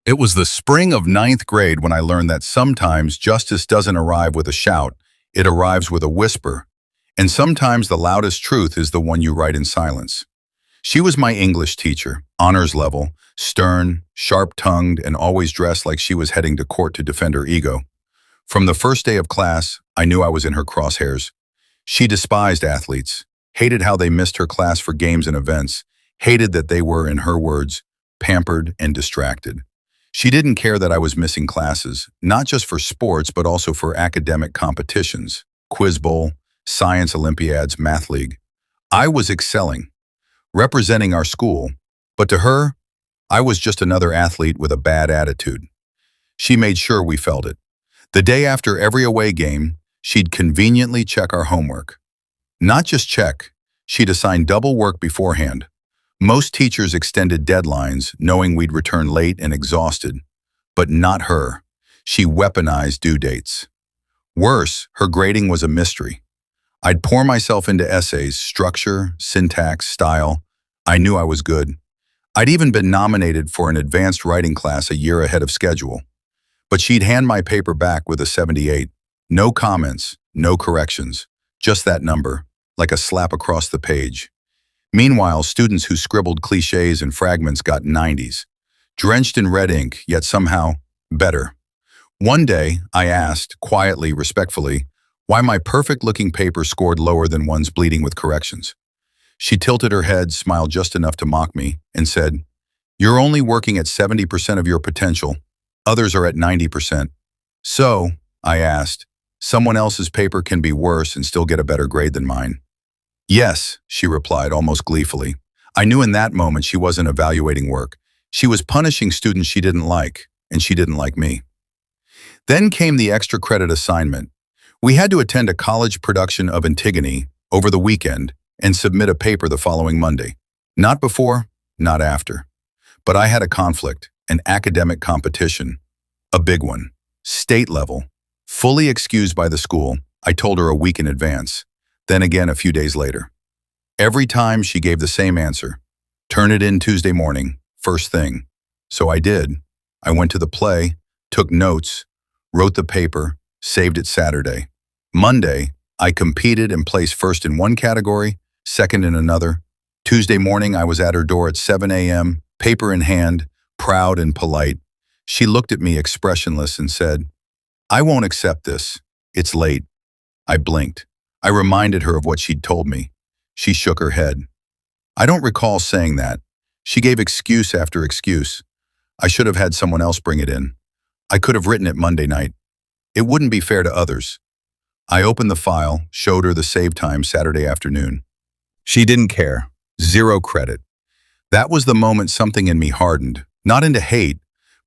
It was the spring of ninth grade when I learned that sometimes justice doesn't arrive with a shout, it arrives with a whisper. And sometimes the loudest truth is the one you write in silence. She was my English teacher, honors level, stern, sharp-tongued, and always dressed like she was heading to court to defend her ego. From the first day of class, I knew I was in her crosshairs. She despised athletes, hated how they missed her class for games and events, hated that they were, in her words, pampered and distracted. She didn't care that I was missing classes, not just for sports, but also for academic competitions, quiz bowl, science olympiads, math league. I was excelling, representing our school, but to her, I was just another athlete with a bad attitude. She made sure we felt it. The day after every away game, she'd conveniently check our homework. Not just check, she'd assign double work beforehand. Most teachers extended deadlines, knowing we'd return late and exhausted. But not her. She weaponized due dates. Worse, her grading was a mystery. I'd pour myself into essays, structure, syntax, style. I knew I was good. I'd even been nominated for an advanced writing class a year ahead of schedule. But she'd hand my paper back with a 78. No comments, no corrections. Just that number, like a slap across the page. Meanwhile, students who scribbled cliches and fragments got 90s, drenched in red ink, yet somehow better. One day, I asked, quietly, respectfully, why my perfect-looking paper scored lower than one's bleeding with corrections. She tilted her head, smiled just enough to mock me, and said, "You're only working at 70% of your potential. Others are at 90%. So," I asked, "someone else's paper can be worse and still get a better grade than mine?" "Yes," she replied, almost gleefully. I knew in that moment she wasn't evaluating work. She was punishing students she didn't like, and she didn't like me. Then came the extra credit assignment. We had to attend a college production of Antigone over the weekend and submit a paper the following Monday. Not before, not after. But I had a conflict, an academic competition, a big one, state level. Fully excused by the school, I told her a week in advance. Then again a few days later. Every time she gave the same answer. Turn it in Tuesday morning, first thing. So I did. I went to the play, took notes, wrote the paper, saved it Saturday. Monday, I competed and placed first in one category, second in another. Tuesday morning, I was at her door at 7 a.m., paper in hand, proud and polite. She looked at me expressionless and said, "I won't accept this. It's late." I blinked. I reminded her of what she'd told me. She shook her head. I don't recall saying that. She gave excuse after excuse. I should have had someone else bring it in. I could have written it Monday night. It wouldn't be fair to others. I opened the file, showed her the save time Saturday afternoon. She didn't care. 0 credit. That was the moment something in me hardened, not into hate,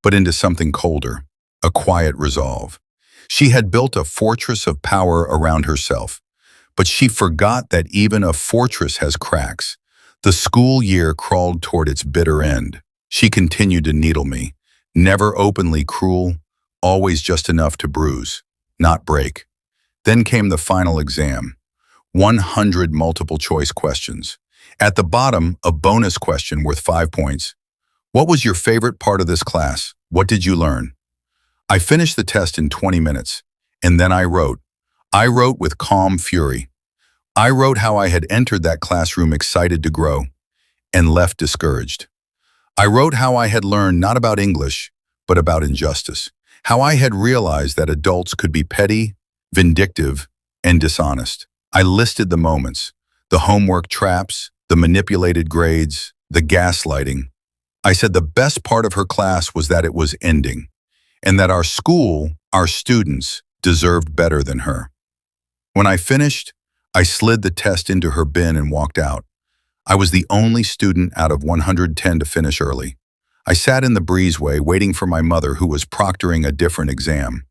but into something colder, a quiet resolve. She had built a fortress of power around herself. But she forgot that even a fortress has cracks. The school year crawled toward its bitter end. She continued to needle me, never openly cruel, always just enough to bruise, not break. Then came the final exam, 100 multiple-choice questions. At the bottom, a bonus question worth 5 points. What was your favorite part of this class? What did you learn? I finished the test in 20 minutes, and then I wrote. I wrote with calm fury. I wrote how I had entered that classroom excited to grow and left discouraged. I wrote how I had learned not about English, but about injustice. How I had realized that adults could be petty, vindictive, and dishonest. I listed the moments, the homework traps, the manipulated grades, the gaslighting. I said the best part of her class was that it was ending, and that our school, our students, deserved better than her. When I finished, I slid the test into her bin and walked out. I was the only student out of 110 to finish early. I sat in the breezeway waiting for my mother, who was proctoring a different exam.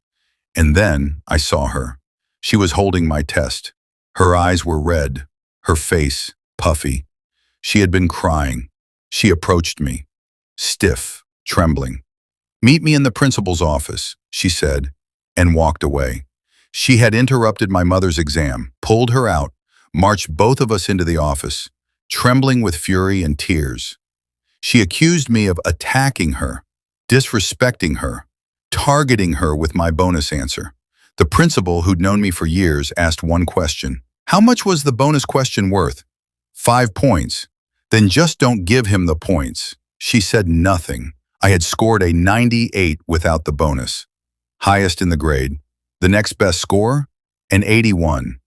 And then I saw her. She was holding my test. Her eyes were red, her face puffy. She had been crying. She approached me, stiff, trembling. "Meet me in the principal's office," she said, and walked away. She had interrupted my mother's exam, pulled her out, marched both of us into the office, trembling with fury and tears. She accused me of attacking her. disrespecting her, targeting her with my bonus answer. The principal, who'd known me for years, asked one question. How much was the bonus question worth? 5 points. Then just don't give him the points. She said nothing. I had scored a 98 without the bonus. Highest in the grade. The next best score? An 81.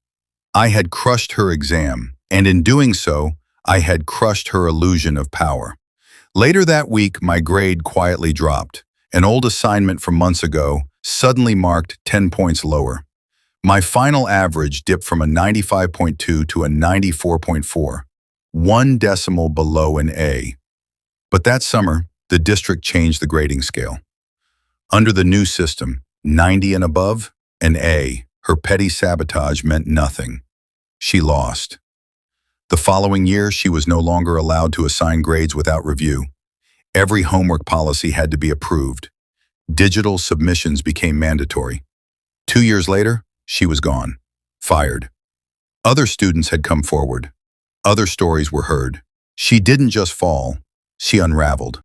I had crushed her exam, and in doing so, I had crushed her illusion of power. Later that week, my grade quietly dropped. An old assignment from months ago suddenly marked 10 points lower. My final average dipped from a 95.2 to a 94.4, 1 decimal below an A. But that summer, the district changed the grading scale. Under the new system, 90 and above, an A. Her petty sabotage meant nothing. She lost. The following year, she was no longer allowed to assign grades without review. Every homework policy had to be approved. Digital submissions became mandatory. 2 years later, she was gone, fired. Other students had come forward. Other stories were heard. She didn't just fall, she unraveled.